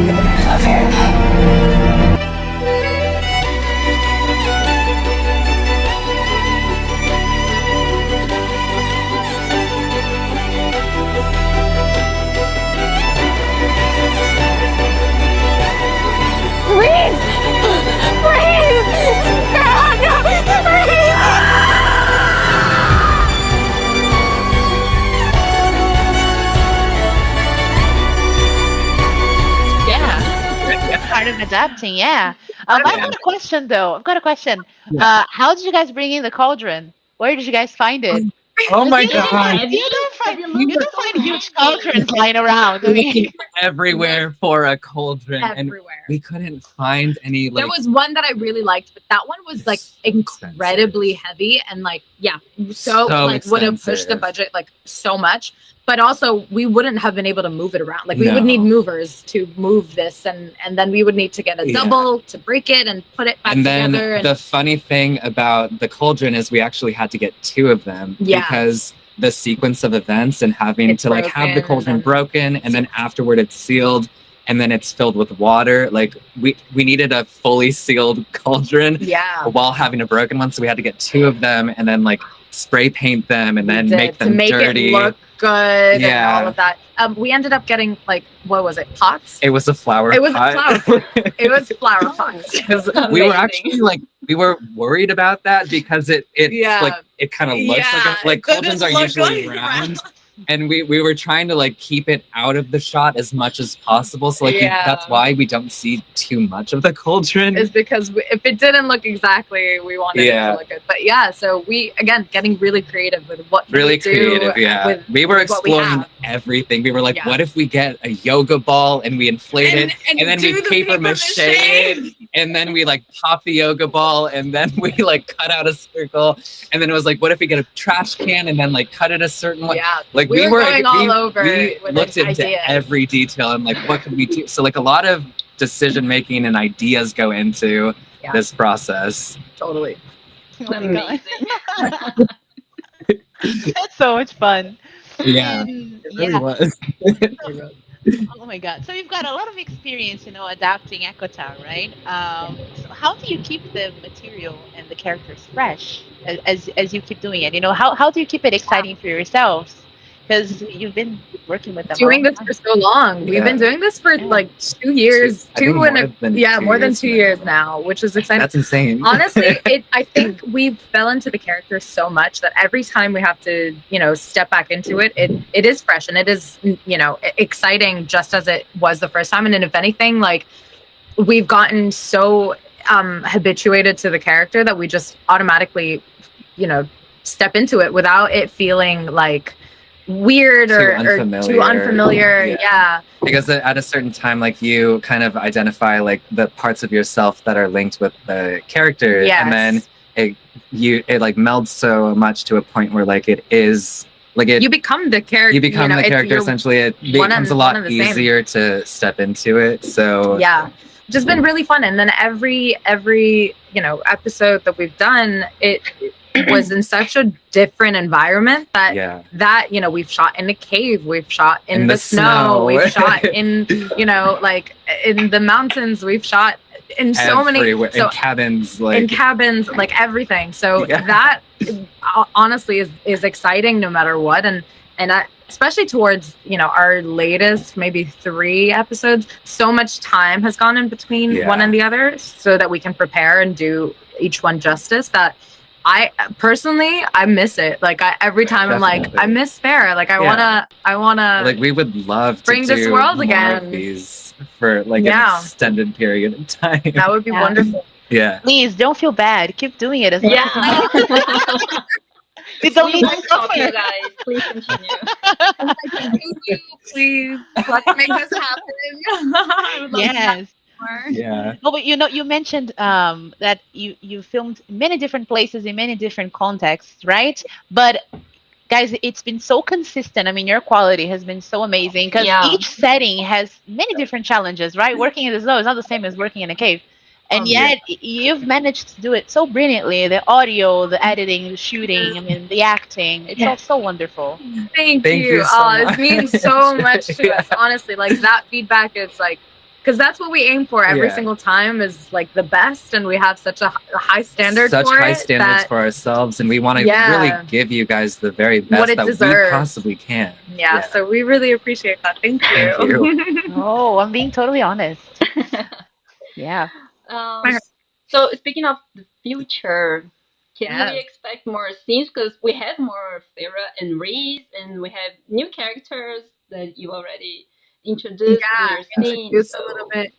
love you. Part of adapting, yeah. I've got a question though. Yeah. How did you guys bring in the cauldron? Where did you guys find it? Oh my god! You don't find huge cauldrons lying around. I mean, everywhere for a cauldron, everywhere. And we couldn't find any. There was one that I really liked, but that one was like incredibly heavy and like so like would have pushed the budget like so much. But also, we wouldn't have been able to move it around. Like we would need movers to move this, and then we would need to get a double to break it and put it back together. And then the funny thing about the cauldron is we actually had to get 2 of them because the sequence of events and having to like have the cauldron broken and then afterward it's sealed and then it's filled with water. Like we needed a fully sealed cauldron while having a broken one, so we had to get 2 of them and then like spray paint them and then make them dirty. It look good and all of that. We ended up getting like, what was it, pots? It was a flower pot. It was flower pots. Because we were actually like, we were worried about that because it like it kind of looks like cauldrons are usually round. And we were trying to like keep it out of the shot as much as possible. So like that's why we don't see too much of the cauldron. Is because if it didn't look exactly, we wanted it to look good. But so we again getting really creative with what we do. We were exploring everything. We were like, what if we get a yoga ball and we inflate it and then we paper mache it and then we like pop the yoga ball and then we like cut out a circle and then it was like, what if we get a trash can and then like cut it a certain way? Like we were going all over. We looked into every detail and like, what could we do? So like a lot of decision making and ideas go into this process. Totally. Oh my God. That's so much fun. Yeah, it really was. Oh my God. So you've got a lot of experience, adapting ACOTAR, right? So how do you keep the material and the characters fresh as you keep doing it? How do you keep it exciting for yourselves? Because you've been working with them. Doing this for so long. We've been doing this for like 2 years. More than 2 years now, which is exciting. That's insane. Honestly, I think we fell into the characters so much that every time we have to, step back into it, it is fresh and it is, exciting just as it was the first time. And then if anything, like we've gotten so habituated to the character that we just automatically, step into it without it feeling like weird or too unfamiliar. Because at a certain time, like you kind of identify like the parts of yourself that are linked with the character, and then it like melds so much to a point where like it is like you become the character. You become the character. Essentially, it becomes a lot easier to step into it. So just been really fun. And then every episode that we've done, it was in such a different environment that we've shot in a cave, we've shot in the snow, we've shot in like in the mountains, we've shot in so many in cabins, like everything. So that honestly is exciting no matter what. And especially towards our latest maybe 3 episodes, so much time has gone in between one and the other so that we can prepare and do each one justice that I personally miss it. Like every time I'm like, I miss Farah. Like I wanna like we would love to bring this world again of these for like an extended period of time. That would be wonderful. Yeah. Please don't feel bad. Keep doing it as much as you don't need to stop you guys. Please continue. Please, let's make this happen. Yes. Yeah. Oh, but you mentioned that you filmed many different places in many different contexts, right? But guys, it's been so consistent. I mean, your quality has been so amazing because each setting has many different challenges, right? Working in the snow is not the same as working in a cave. And yet you've managed to do it so brilliantly. The audio, the editing, the shooting, I mean, the acting. It's all so wonderful. Thank you. So much. It means so much to us. Honestly, like that feedback is like because that's what we aim for every single time, is like the best, and we have such a high standard such for high it standards for ourselves, and we want to really give you guys the very best that we possibly can. So we really appreciate that. Thank you. Thank you. Oh, I'm being totally honest. Yeah. So speaking of the future, can we expect more scenes? Because we have more Farah and Reese, and we have new characters that you already introduced in your scenes. A little bit.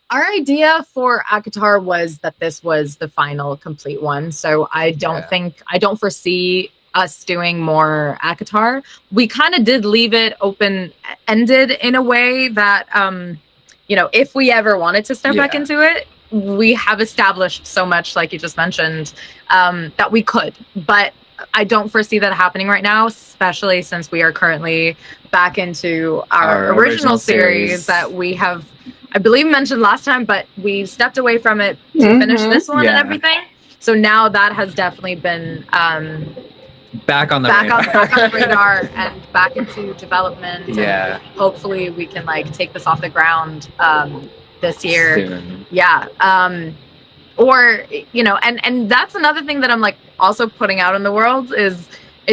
Our idea for ACOTAR was that this was the final complete one. So I don't foresee us doing more ACOTAR. We kind of did leave it open-ended in a way that, you know, if we ever wanted to step back into it, we have established so much, like you just mentioned, that we could. But I don't foresee that happening right now, especially since we are currently back into our original series that we have, I believe, mentioned last time, but we stepped away from it to finish this one and everything. So now that has definitely been back on the radar and back into development. And hopefully we can like take this off the ground this year. Soon. Or, you know, and that's another thing that I'm like also putting out in the world is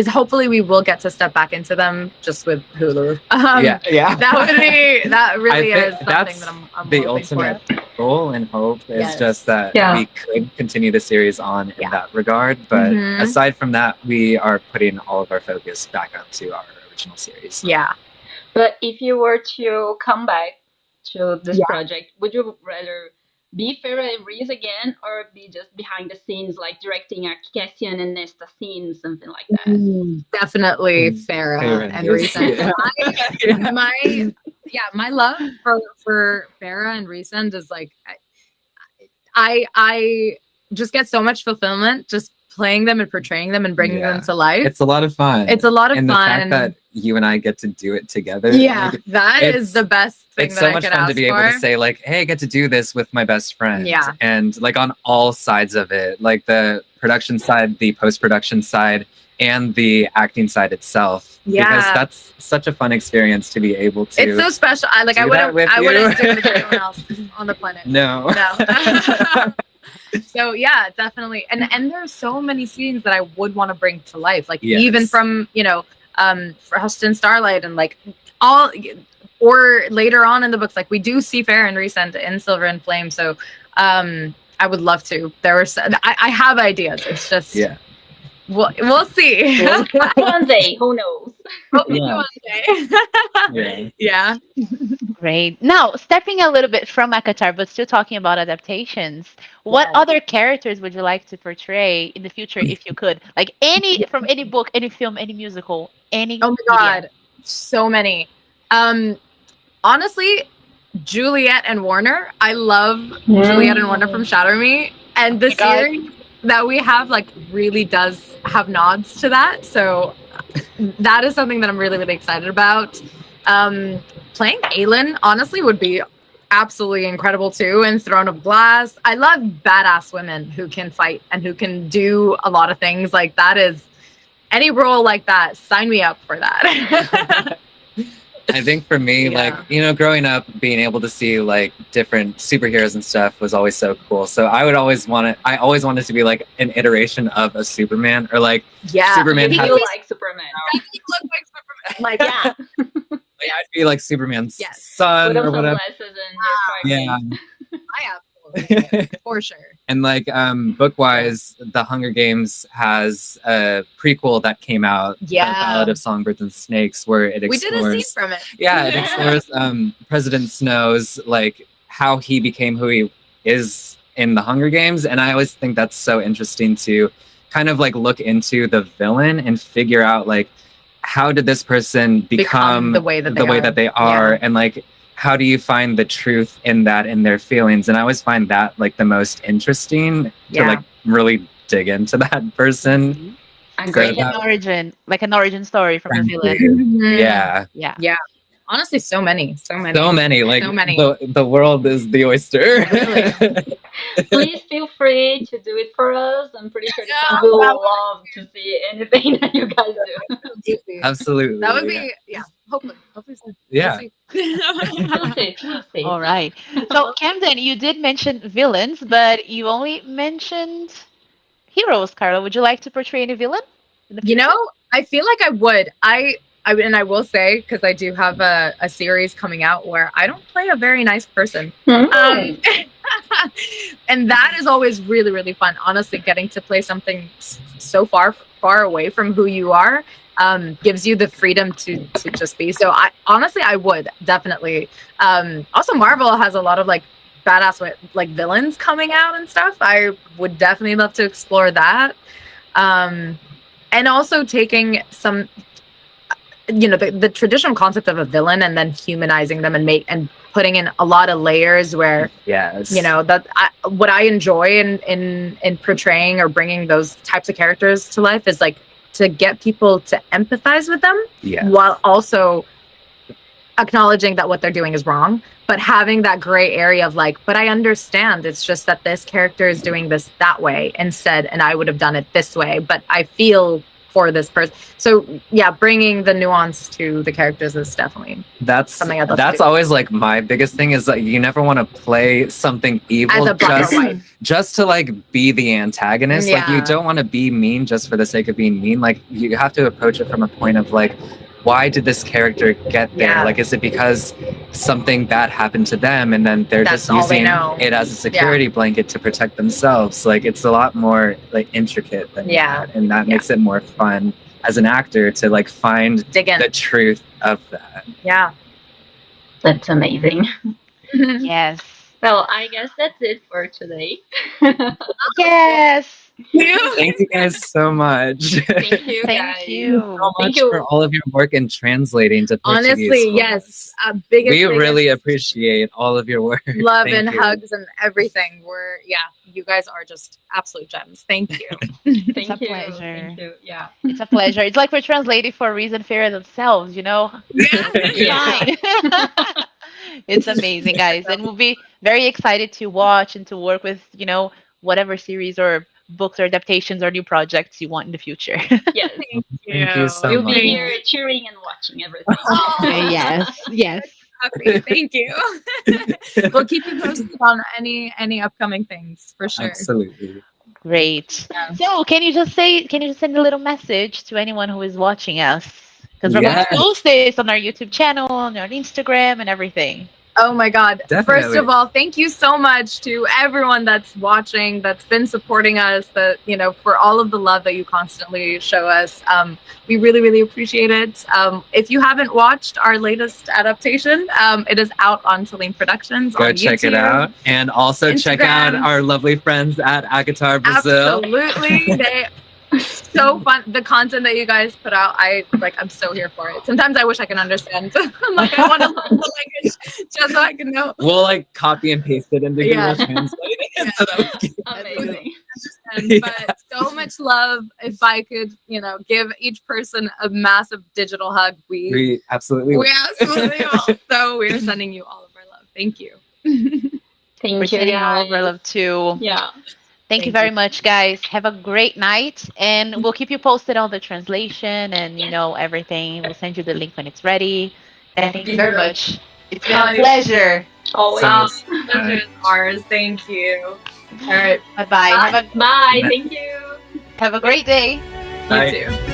hopefully we will get to step back into them just with Hulu. That really is something that I'm the ultimate goal and hope is just that we could continue the series on in that regard. But aside from that, we are putting all of our focus back onto our original series. Yeah. But if you were to come back to this project, would you rather be Farah and Reese again, or be just behind the scenes, like directing a Cassian and Nesta scene, something like that? Definitely Farah and Reese. My love for Farah and Reese is like, I just get so much fulfillment just playing them and portraying them and bringing them to life. It's a lot of fun. It's a lot of and fun. The fact that you and I get to do it together. Yeah, that is the best thing. It's so much fun to be able to say like, hey, I get to do this with my best friend. Yeah. And like on all sides of it, like the production side, the post-production side, and the acting side itself. Yeah. Because that's such a fun experience to be able to. It's so special. I wouldn't do it with anyone else on the planet. No. So yeah, definitely. And there's so many scenes that I would want to bring to life. Like even from, you know, Frost and Starlight and like all, or later on in the books, like we do see Farah and Reese in Silver and Flame. So I would love to. I have ideas. It's just we'll see. One day, who knows? One day. Yeah. Great. Now, stepping a little bit from ACOTAR, but still talking about adaptations, what other characters would you like to portray in the future if you could? Like from any book, any film, any musical, any Oh my God. So many. Honestly, Juliet and Warner. I love Juliet and Warner from Shatter Me. And the series that we have like really does have nods to that. So that is something that I'm really, really excited about. Playing Aelin honestly would be absolutely incredible too. And Throne of Glass. I love badass women who can fight and who can do a lot of things. Like that is any role like that. Sign me up for that. I think for me, like, you know, growing up, being able to see like different superheroes and stuff was always so cool. So I always wanted to be like an iteration of a Superman, or like Superman. You look like Superman. You look like Superman. Like like, I'd be like Superman's son or whatever. Yeah. I absolutely for sure. And like book-wise, The Hunger Games has a prequel that came out, The Ballad of Songbirds and Snakes, where it explores. We did a scene from it. Yeah, it explores President Snow's like how he became who he is in The Hunger Games, and I always think that's so interesting to kind of like look into the villain and figure out like how did this person become the way that they are, and like how do you find the truth in that, in their feelings? And I always find that like the most interesting to like really dig into that person. Like an origin story from a villain. Yeah. Honestly, so many. Like so many. The world is the oyster. Please feel free to do it for us. I'm pretty sure we will love to see anything that you guys do. Absolutely. That would be hopefully so. Yeah. We'll see. We'll see. All right. So, Camden, you did mention villains, but you only mentioned heroes. Carla, would you like to portray any villain? You know, I feel like I would. And I will say, because I do have a series coming out where I don't play a very nice person. And that is always really, really fun. Honestly, getting to play something so far away from who you are gives you the freedom to just be. So I would definitely. Also, Marvel has a lot of like badass like villains coming out and stuff. I would definitely love to explore that. And also taking some, the traditional concept of a villain and then humanizing them and putting in a lot of layers where, what I enjoy in portraying or bringing those types of characters to life is like to get people to empathize with them while also acknowledging that what they're doing is wrong, but having that gray area of like, but I understand, it's just that this character is doing this that way instead, and I would have done it this way, but I feel for this person. So yeah, bringing the nuance to the characters is definitely something I'd love to do. That's always like my biggest thing is that you never want to play something evil just to like be the antagonist. Like you don't want to be mean just for the sake of being mean. Like you have to approach it from a point of like, why did this character get there? Like, is it because something bad happened to them and then they're just using it as a security blanket to protect themselves? Like, it's a lot more like intricate than that, and that makes it more fun as an actor to like find the truth of that. Yeah, that's amazing. Yes. Well, I guess that's it for today. Yes. Thank you guys so much. Thank you. Thank you so much for all of your work in translating to Portuguese. Honestly, yes. We really appreciate all of your work. Love and hugs and everything. You guys are just absolute gems. Thank you. It's a pleasure. Thank you. Yeah. It's a pleasure. It's like we're translating for a reason for themselves, Yeah. It's amazing, guys. And we'll be very excited to watch and to work with, whatever series or books or adaptations or new projects you want in the future. Yes. Thank you so We'll much. be here cheering and watching everything. Yes. Okay, thank you. We'll keep you posted on any upcoming things for sure. Absolutely. Great. So can you just send a little message to anyone who is watching us? Because we're going to post this on our YouTube channel, on our Instagram and everything. Oh my God. Definitely. First of all, thank you so much to everyone that's watching, that's been supporting us, for all of the love that you constantly show us. We really, really appreciate it. If you haven't watched our latest adaptation, it is out on Taleen Productions. Go check YouTube, it out. And also check out our lovely friends at ACOTAR Brazil. Absolutely. So fun. The content that you guys put out, I'm so here for it. Sometimes I wish I can understand. I'm like, I want to learn the language just so I can know. We'll like copy and paste it into Google Translate. So Amazing. But so much love. If I could, give each person a massive digital hug, we absolutely will. So we're sending you all of our love. Thank you. Thank We're you. sending all of our love too. Yeah. Thank you very much, guys. Have a great night, and we'll keep you posted on the translation and everything. We'll send you the link when it's ready. Thank you very much. It's been a pleasure. Always. Pleasure is ours. Thank you. All right. Bye-bye. Bye. Thank you. Have a great day. Bye. You too.